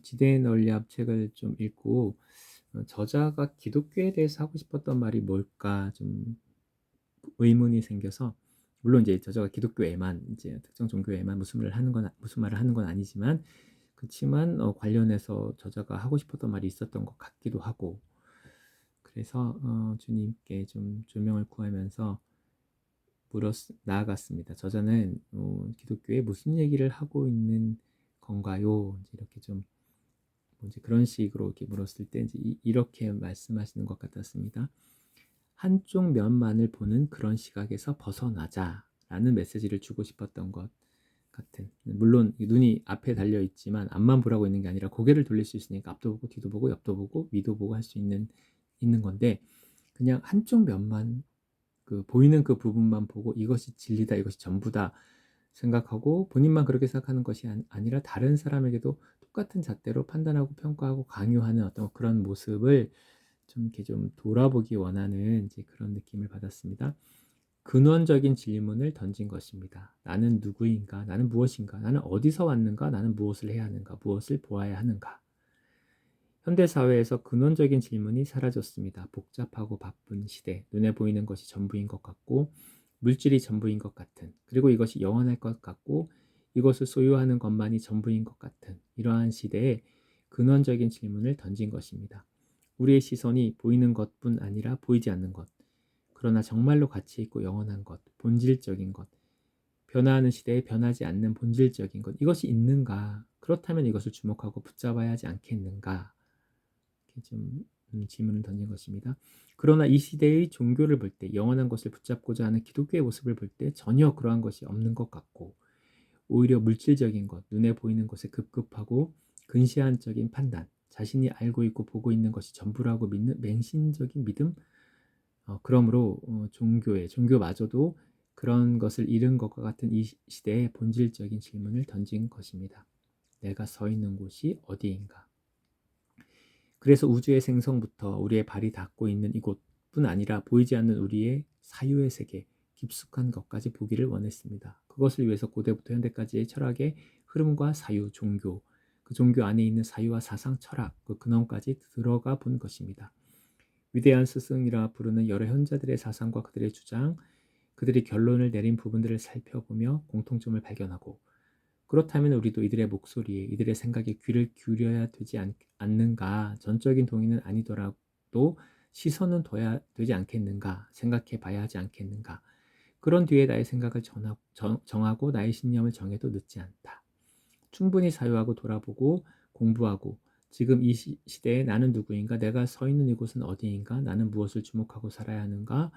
지대의 논리학 책을 좀 읽고 저자가 기독교에 대해서 하고 싶었던 말이 뭘까 좀 의문이 생겨서, 물론 이제 저자가 기독교에만 이제 특정 종교에만 무슨 말을 하는 건 아니지만, 그치만 관련해서 저자가 하고 싶었던 말이 있었던 것 같기도 하고, 그래서 주님께 좀 조명을 구하면서 나아갔습니다. 저자는 기독교에 무슨 얘기를 하고 있는 건가요? 이렇게 좀 이제 그런 식으로 이렇게 물었을 때 이제 이렇게 말씀하시는 것 같았습니다. 한쪽 면만을 보는 그런 시각에서 벗어나자라는 메시지를 주고 싶었던 것 같은. 물론 눈이 앞에 달려 있지만 앞만 보라고 있는 게 아니라 고개를 돌릴 수 있으니까 앞도 보고 뒤도 보고 옆도 보고 위도 보고 할 수 있는 건데, 그냥 한쪽 면만, 그 보이는 그 부분만 보고 이것이 진리다, 이것이 전부다 생각하고 본인만 그렇게 생각하는 것이 아니라 다른 사람에게도 똑같은 잣대로 판단하고 평가하고 강요하는 어떤 그런 모습을 좀 이렇게 좀 돌아보기 원하는 이제 그런 느낌을 받았습니다. 근원적인 질문을 던진 것입니다. 나는 누구인가? 나는 무엇인가? 나는 어디서 왔는가? 나는 무엇을 해야 하는가? 무엇을 보아야 하는가? 현대 사회에서 근원적인 질문이 사라졌습니다. 복잡하고 바쁜 시대, 눈에 보이는 것이 전부인 것 같고 물질이 전부인 것 같은, 그리고 이것이 영원할 것 같고 이것을 소유하는 것만이 전부인 것 같은 이러한 시대에 근원적인 질문을 던진 것입니다. 우리의 시선이 보이는 것뿐 아니라 보이지 않는 것, 그러나 정말로 가치 있고 영원한 것, 본질적인 것, 변화하는 시대에 변하지 않는 본질적인 것, 이것이 있는가? 그렇다면 이것을 주목하고 붙잡아야 하지 않겠는가? 이렇게 좀 질문을 던진 것입니다. 그러나 이 시대의 종교를 볼 때, 영원한 것을 붙잡고자 하는 기독교의 모습을 볼 때 전혀 그러한 것이 없는 것 같고, 오히려 물질적인 것, 눈에 보이는 것에 급급하고 근시안적인 판단, 자신이 알고 있고 보고 있는 것이 전부라고 믿는 맹신적인 믿음, 그러므로 종교마저도 그런 것을 잃은 것과 같은 이 시대의 본질적인 질문을 던진 것입니다. 내가 서 있는 곳이 어디인가? 그래서 우주의 생성부터 우리의 발이 닿고 있는 이곳뿐 아니라 보이지 않는 우리의 사유의 세계, 깊숙한 것까지 보기를 원했습니다. 그것을 위해서 고대부터 현대까지의 철학의 흐름과 사유, 종교, 그 종교 안에 있는 사유와 사상, 철학, 그 근원까지 들어가 본 것입니다. 위대한 스승이라 부르는 여러 현자들의 사상과 그들의 주장, 그들이 결론을 내린 부분들을 살펴보며 공통점을 발견하고, 그렇다면 우리도 이들의 목소리에, 이들의 생각에 귀를 기울여야 되지 않는가? 전적인 동의는 아니더라도 시선은 둬야 되지 않겠는가? 생각해 봐야 하지 않겠는가? 그런 뒤에 나의 생각을 정하고 나의 신념을 정해도 늦지 않다. 충분히 사유하고 돌아보고 공부하고, 지금 이 시대에 나는 누구인가? 내가 서 있는 이곳은 어디인가? 나는 무엇을 주목하고 살아야 하는가?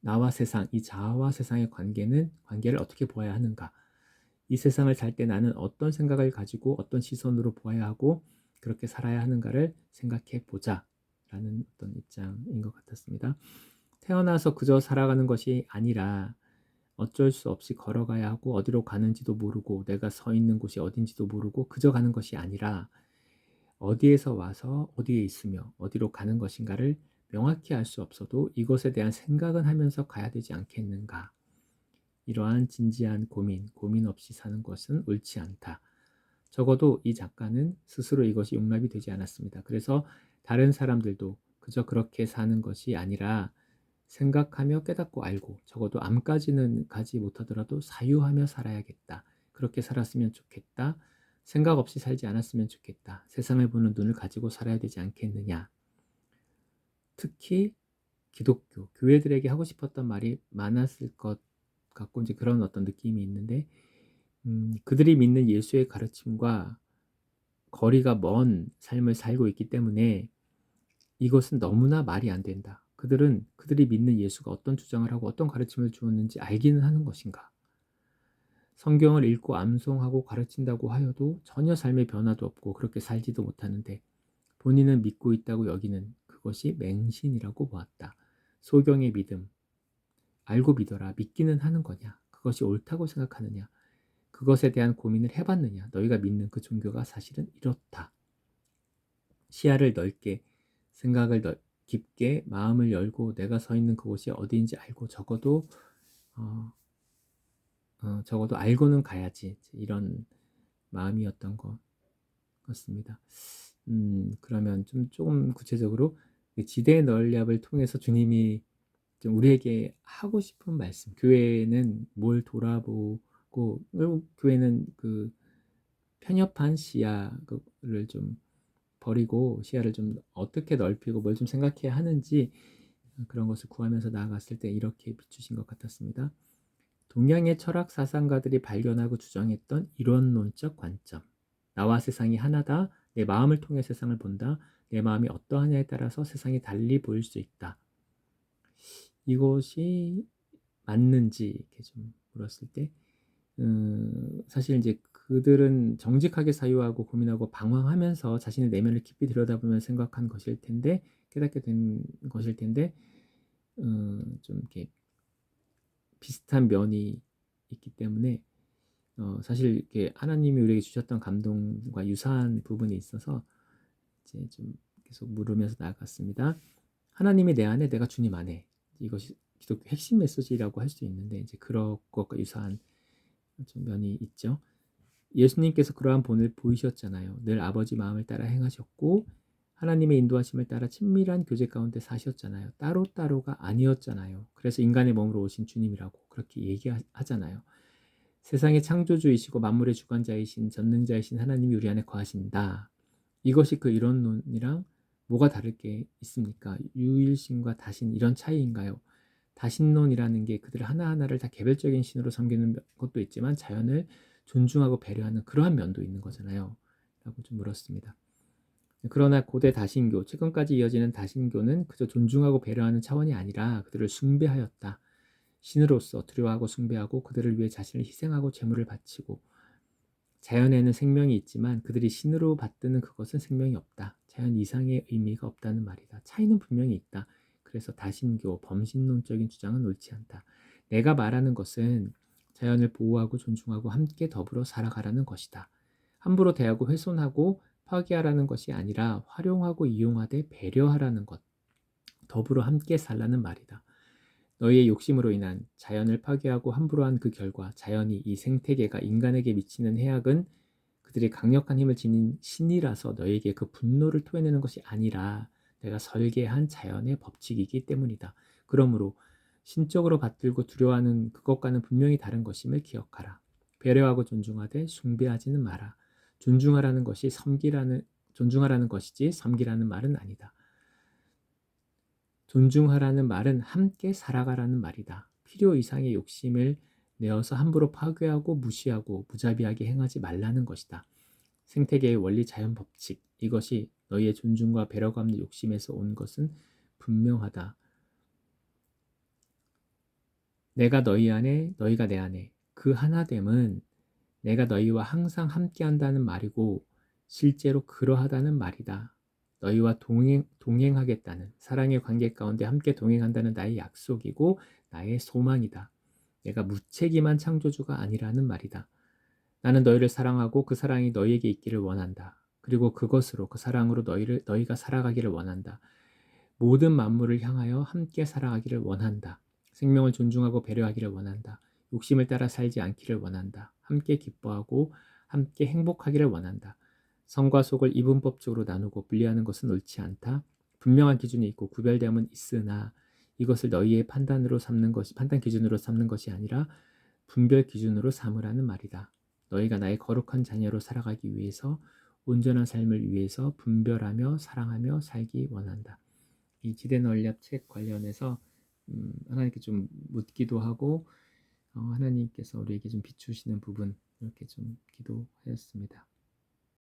나와 세상, 이 자아와 세상의 관계를 어떻게 보아야 하는가? 이 세상을 살 때 나는 어떤 생각을 가지고 어떤 시선으로 보아야 하고 그렇게 살아야 하는가를 생각해 보자 라는 어떤 입장인 것 같았습니다. 태어나서 그저 살아가는 것이 아니라 어쩔 수 없이 걸어가야 하고, 어디로 가는지도 모르고 내가 서 있는 곳이 어딘지도 모르고 그저 가는 것이 아니라 어디에서 와서 어디에 있으며 어디로 가는 것인가를 명확히 알 수 없어도 이것에 대한 생각은 하면서 가야 되지 않겠는가. 이러한 진지한 고민 없이 사는 것은 옳지 않다. 적어도 이 작가는 스스로 이것이 용납이 되지 않았습니다. 그래서 다른 사람들도 그저 그렇게 사는 것이 아니라 생각하며 깨닫고 알고, 적어도 암까지는 가지 못하더라도 사유하며 살아야겠다. 그렇게 살았으면 좋겠다. 생각 없이 살지 않았으면 좋겠다. 세상을 보는 눈을 가지고 살아야 되지 않겠느냐. 특히 기독교, 교회들에게 하고 싶었던 말이 많았을 것 같고, 이제 그런 어떤 느낌이 있는데, 그들이 믿는 예수의 가르침과 거리가 먼 삶을 살고 있기 때문에 이것은 너무나 말이 안 된다. 그들이 믿는 예수가 어떤 주장을 하고 어떤 가르침을 주었는지 알기는 하는 것인가? 성경을 읽고 암송하고 가르친다고 하여도 전혀 삶의 변화도 없고 그렇게 살지도 못하는데, 본인은 믿고 있다고 여기는 그것이 맹신이라고 보았다. 소경의 믿음, 알고 믿어라, 믿기는 하는 거냐? 그것이 옳다고 생각하느냐? 그것에 대한 고민을 해봤느냐? 너희가 믿는 그 종교가 사실은 이렇다. 시야를 넓게, 생각을 깊게, 마음을 열고 내가 서 있는 그곳이 어디인지 알고 어, 적어도 알고는 가야지, 이런 마음이었던 것 같습니다. 그러면 좀 조금 구체적으로 그 지대 넓이를 통해서 주님이 좀 우리에게 하고 싶은 말씀, 교회는 뭘 돌아보고, 결국 교회는 그 편협한 시야를 좀 버리고 시야를 좀 어떻게 넓히고 뭘 좀 생각해야 하는지 그런 것을 구하면서 나아갔을 때 이렇게 비추신 것 같았습니다. 동양의 철학 사상가들이 발견하고 주장했던 이론론적 관점. 나와 세상이 하나다. 내 마음을 통해 세상을 본다. 내 마음이 어떠하냐에 따라서 세상이 달리 보일 수 있다. 이것이 맞는지 이렇게 좀 물었을 때 사실 이제 그들은 정직하게 사유하고 고민하고 방황하면서 자신의 내면을 깊이 들여다보면 생각한 것일 텐데 깨닫게 된 것일 텐데 좀 이렇게 비슷한 면이 있기 때문에 사실 이렇게 하나님이 우리에게 주셨던 감동과 유사한 부분이 있어서 이제 좀 계속 물으면서 나아갔습니다. 하나님이 내 안에, 내가 주님 안에. 이것이 기독교 핵심 메시지라고 할 수 있는데 이제 그런 것과 유사한 좀 면이 있죠. 예수님께서 그러한 본을 보이셨잖아요. 늘 아버지 마음을 따라 행하셨고 하나님의 인도하심을 따라 친밀한 교제 가운데 사셨잖아요. 따로따로가 아니었잖아요. 그래서 인간의 몸으로 오신 주님이라고 그렇게 얘기하잖아요. 세상의 창조주이시고 만물의 주관자이신 전능자이신 하나님이 우리 안에 거하신다. 이것이 그 이론론이랑 뭐가 다를 게 있습니까? 유일신과 다신 이런 차이인가요? 다신론이라는 게 그들 하나하나를 다 개별적인 신으로 섬기는 것도 있지만 자연을 존중하고 배려하는 그러한 면도 있는 거잖아요. 라고 좀 물었습니다. 그러나 고대 다신교, 최근까지 이어지는 다신교는 그저 존중하고 배려하는 차원이 아니라 그들을 숭배하였다. 신으로서 두려워하고 숭배하고 그들을 위해 자신을 희생하고 재물을 바치고 자연에는 생명이 있지만 그들이 신으로 받드는 그것은 생명이 없다. 자연 이상의 의미가 없다는 말이다. 차이는 분명히 있다. 그래서 다신교, 범신론적인 주장은 옳지 않다. 내가 말하는 것은 자연을 보호하고 존중하고 함께 더불어 살아가라는 것이다. 함부로 대하고 훼손하고 파괴하라는 것이 아니라 활용하고 이용하되 배려하라는 것. 더불어 함께 살라는 말이다. 너희의 욕심으로 인한 자연을 파괴하고 함부로 한 그 결과 자연이 이 생태계가 인간에게 미치는 해악은 그들이 강력한 힘을 지닌 신이라서 너희에게 그 분노를 토해내는 것이 아니라 내가 설계한 자연의 법칙이기 때문이다. 그러므로 신적으로 받들고 두려워하는 그것과는 분명히 다른 것임을 기억하라. 배려하고 존중하되 숭배하지는 마라. 존중하라는 것이지 섬기라는 말은 아니다. 존중하라는 말은 함께 살아가라는 말이다. 필요 이상의 욕심을 내어서 함부로 파괴하고 무시하고 무자비하게 행하지 말라는 것이다. 생태계의 원리 자연 법칙, 이것이 너희의 존중과 배려가 없는 욕심에서 온 것은 분명하다. 내가 너희 안에, 너희가 내 안에. 그 하나됨은 내가 너희와 항상 함께한다는 말이고 실제로 그러하다는 말이다. 너희와 동행하겠다는 사랑의 관계 가운데 함께 동행한다는 나의 약속이고 나의 소망이다. 내가 무책임한 창조주가 아니라는 말이다. 나는 너희를 사랑하고 그 사랑이 너희에게 있기를 원한다. 그리고 그것으로 그 사랑으로 너희가 살아가기를 원한다. 모든 만물을 향하여 함께 살아가기를 원한다. 생명을 존중하고 배려하기를 원한다. 욕심을 따라 살지 않기를 원한다. 함께 기뻐하고 함께 행복하기를 원한다. 성과 속을 이분법적으로 나누고 분리하는 것은 옳지 않다. 분명한 기준이 있고 구별됨은 있으나 이것을 너희의 판단 기준으로 삼는 것이 아니라 분별 기준으로 삼으라는 말이다. 너희가 나의 거룩한 자녀로 살아가기 위해서 온전한 삶을 위해서 분별하며 사랑하며 살기 원한다. 이 지대 널렵 책 관련해서 하나님께 좀 묻기도 하고 하나님께서 우리에게 좀 비추시는 부분 이렇게 좀 기도하였습니다.